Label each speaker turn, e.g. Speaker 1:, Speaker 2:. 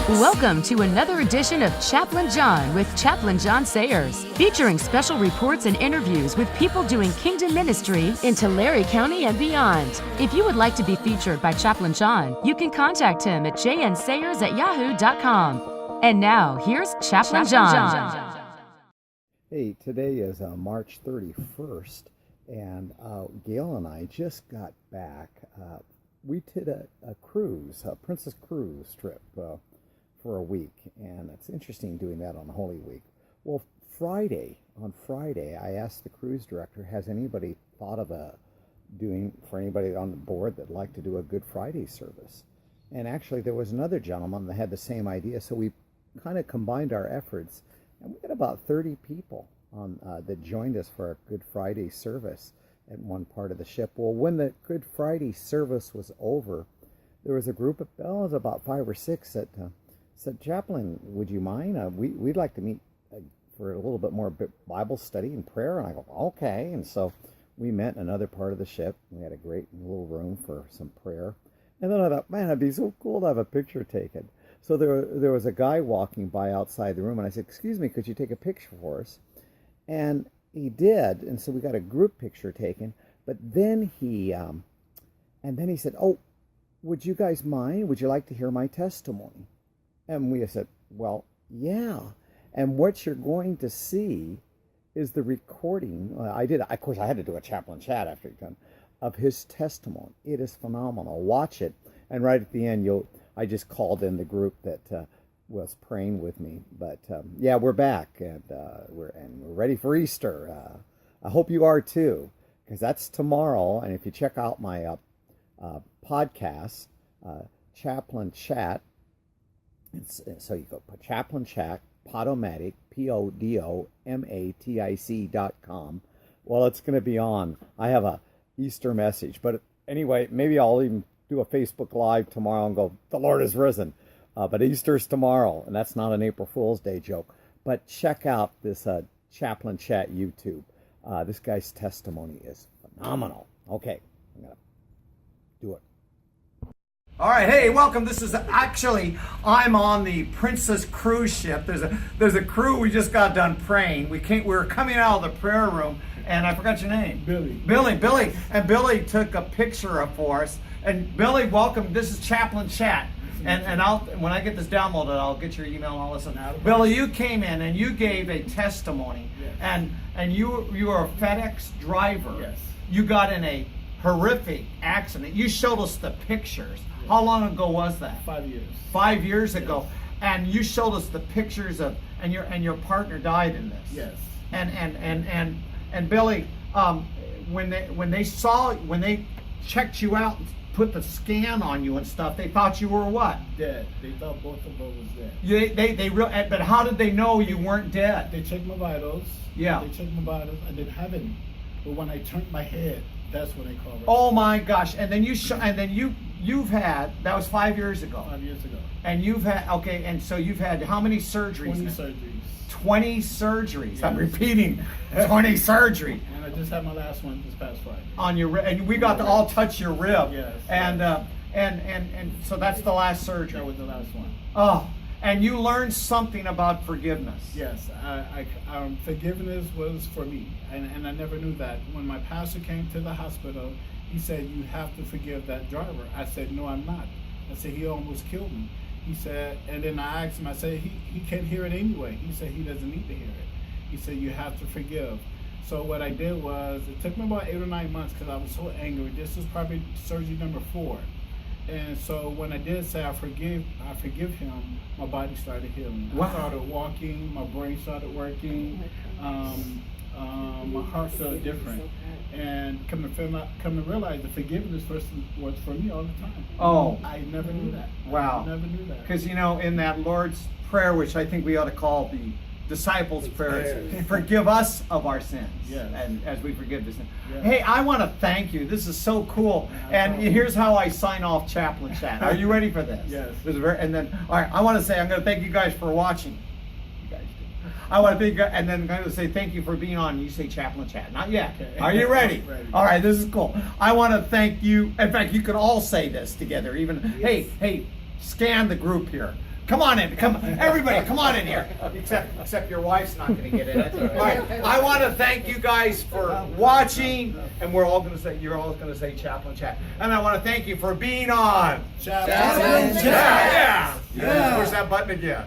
Speaker 1: Welcome to another edition of Chaplain John with Chaplain John Sayers, featuring special reports and interviews with people doing kingdom ministry in Tulare County and beyond. If you would like to be featured by Chaplain John, you can contact him at jnsayers@yahoo.com. And now, here's Chaplain John.
Speaker 2: Hey, today is March 31st, and Gail and I just got back. We did a cruise, a Princess Cruise trip for a week, and it's interesting doing that on Holy Week. Well, on Friday, I asked the cruise director, has anybody thought of for anybody on the board that'd like to do a Good Friday service? And actually, there was another gentleman that had the same idea, so we kind of combined our efforts, and we had about 30 people that joined us for a Good Friday service at one part of the ship. Well, when the Good Friday service was over, there was a group of, about 5 or 6 that said, Chaplain, would you mind? We'd like to meet for a little bit more Bible study and prayer. And I go, okay. And so we met in another part of the ship. We had a great little room for some prayer. And then I thought, man, it'd be so cool to have a picture taken. So there was a guy walking by outside the room, and I said, excuse me, could you take a picture for us? And he did, and so we got a group picture taken. But then he said, oh, would you guys mind? Would you like to hear my testimony? And we said, well, yeah. And what you're going to see is the recording. Of course, I had to do a chaplain chat after he'd done, of his testimony. It is phenomenal. Watch it. And right at the end, I just called in the group that was praying with me. But yeah, we're back, and we're ready for Easter. I hope you are too, because that's tomorrow. And if you check out my podcast, Chaplain Chat, so you go Chaplain Chat, Podomatic, PODOMATIC.com. Well, it's going to be on. I have a Easter message, but anyway, maybe I'll even do a Facebook Live tomorrow and go, the Lord is risen. But Easter's tomorrow, and that's not an April Fool's Day joke. But check out this Chaplain Chat YouTube. This guy's testimony is phenomenal. Okay, I'm going to do it.
Speaker 3: All right, hey, welcome. I'm on the Princess Cruise ship. There's a crew. We just got done praying. We were coming out of the prayer room, and I forgot your name. Billy. And Billy took a picture for us. And Billy, welcome. This is Chaplain Chat. And when I get this downloaded, I'll get your email and all this. Billy, you came in and you gave a testimony. Yes. And you are a FedEx driver.
Speaker 4: Yes.
Speaker 3: You got in a horrific accident. You showed us the pictures. Yes. How long ago was that?
Speaker 4: 5 years.
Speaker 3: 5 years ago. And you showed us the pictures of, and your partner died in this.
Speaker 4: Yes.
Speaker 3: And Billy, when they checked you out and put the scan on you and stuff, they thought you were what?
Speaker 4: Dead. They thought both of us was dead.
Speaker 3: But how did they know you weren't dead?
Speaker 4: They checked my vitals.
Speaker 3: Yeah.
Speaker 4: They checked my vitals. I didn't have any. But when I turned my head, that's when they called.
Speaker 3: Oh my gosh! And then you've had, that was 5 years ago.
Speaker 4: 5 years ago.
Speaker 3: And you've had, okay, and so you've had how many surgeries?
Speaker 4: 20 surgeries.
Speaker 3: 20 surgeries.
Speaker 4: Yes.
Speaker 3: I'm repeating, 20 surgeries.
Speaker 4: And I just had my last one this past Friday.
Speaker 3: On your rib, and we got to all touch your rib.
Speaker 4: Yes.
Speaker 3: And so that's the last surgery.
Speaker 4: That was the last one.
Speaker 3: Oh, and you learned something about forgiveness.
Speaker 4: Yes, forgiveness was for me, and I never knew that. When my pastor came to the hospital, he said, you have to forgive that driver. I said, no, I'm not. I said, he almost killed me. He said, and then I asked him, I said, he can't hear it anyway. He said, he doesn't need to hear it. He said, you have to forgive. So what I did was, it took me about 8 or 9 months because I was so angry. This was probably surgery number 4. And so when I did say I forgive him, my body started healing.
Speaker 3: Wow.
Speaker 4: I started walking, my brain started working, my heart felt different. And come to realize the forgiveness was for me all the time.
Speaker 3: Oh.
Speaker 4: I never knew that.
Speaker 3: Wow.
Speaker 4: I never knew that.
Speaker 3: Because, in that Lord's Prayer, which I think we ought to call the disciples' prayer, forgive us of our sins,
Speaker 4: yes,
Speaker 3: and as we forgive the sins.
Speaker 4: Yes.
Speaker 3: Hey, I want to thank you. This is so cool. And here's how I sign off Chaplain Chat. Are you ready for this?
Speaker 4: Yes.
Speaker 3: All right, I want to say I'm going to thank you guys for watching. You guys do. I want to thank you, and then I'm going to say thank you for being on. You say Chaplain Chat. Not yet.
Speaker 4: Okay.
Speaker 3: Are you ready?
Speaker 4: Ready.
Speaker 3: All right, this is cool. I want to thank you. In fact, you can all say this together. Even hey, scan the group here. Come on in. Come, everybody, come on in here. Except your wife's not going to get in it. All right. I want to thank you guys for watching, and we're all going to say, you're all going to say Chaplain Chat, and I want to thank you for being on
Speaker 4: Chaplain
Speaker 3: Chat. Yeah. Push that button again.